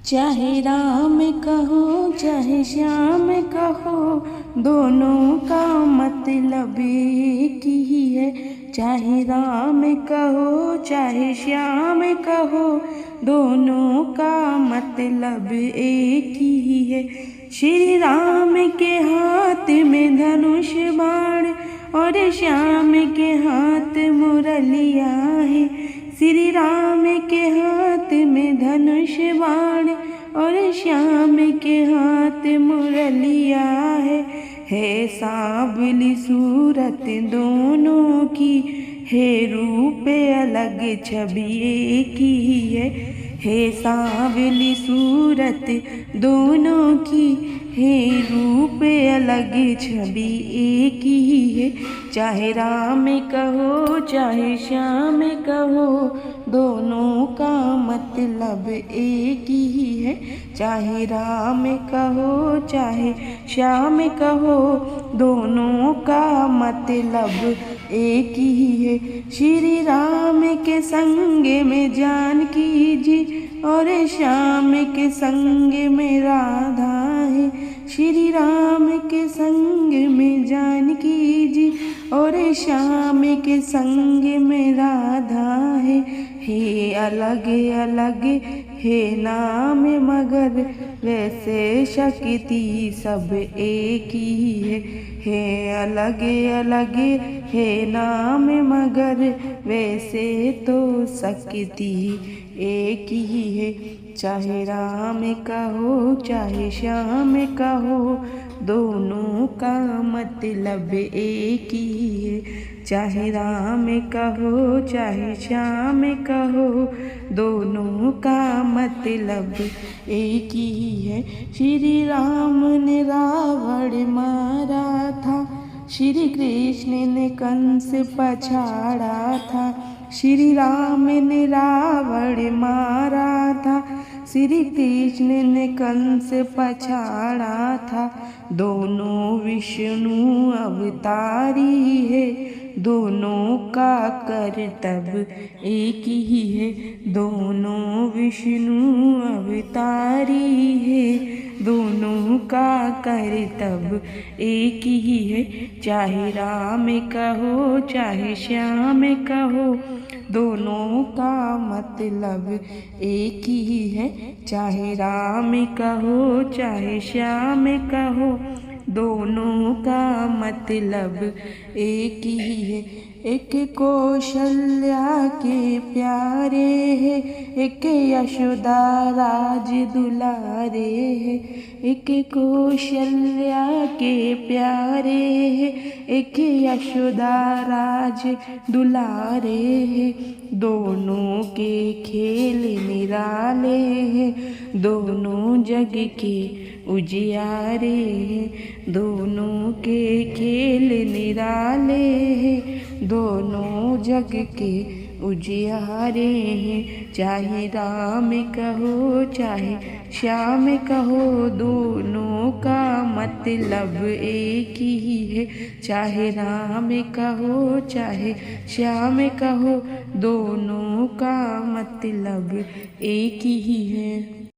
चाहे राम कहो चाहे श्याम कहो, दोनों का मतलब एक ही है। चाहे राम कहो चाहे श्याम कहो, दोनों का मतलब एक ही है। श्री राम के हाथ में धनुष बाण और श्याम के हाथ मुरलिया है। श्री राम के हाथ में धनुष बाण और श्याम के हाथ मुरलिया है सांवली सूरत दोनों की, है रूप अलग छवि एक ही है सांवली सूरत दोनों की, है रूप अलग छवि एक ही है। चाहे राम कहो चाहे श्याम कहो, दोनों का मतलब एक ही है। चाहे राम कहो चाहे श्याम कहो, दोनों का मतलब एक ही है। श्री राम के संग में जानकी जी और श्याम के संग में राधा है। श्री राम के संग में जानकी जी और श्याम के संग में राधा है अलग अलग है नाम मगर वैसे शक्ति सब एक ही है अलग अलग है नाम मगर वैसे तो शक्ति एक ही है। चाहे राम कहो चाहे श्याम कहो, दोनों का मतलब एक ही है। चाहे राम कहो चाहे श्याम कहो, दोनों का मतलब एक ही है। श्री राम ने रावण मारा था, श्री कृष्ण ने कंस पछाड़ा था। श्री राम ने रावण मारा था, श्री कृष्ण ने कंस पछाड़ा था। दोनों विष्णु अवतारी है, दोनों का कर्तव्य एक ही है। दोनों विष्णु अवतारी है, दोनों का कर्तव्य एक ही है। चाहे राम कहो चाहे श्याम कहो, दोनों का मतलब एक ही है। चाहे राम कहो चाहे श्याम कहो, दोनों का मतलब एक ही है। एक कौशल्या के प्यारे है, एक यशोदा राज दुलारे है। एक कौशल्या के प्यारे है, एक यशोदा राज दुलारे है। दोनों के खेल निराले हैं, दोनों जग के उजियारे हैं। दोनों के खेल निराले हैं, दोनों जग के उजियारे हैं। चाहे राम कहो चाहे श्याम कहो, दोनों का मतलब एक ही है। चाहे राम कहो चाहे श्याम कहो, दोनों का मतलब एक ही है।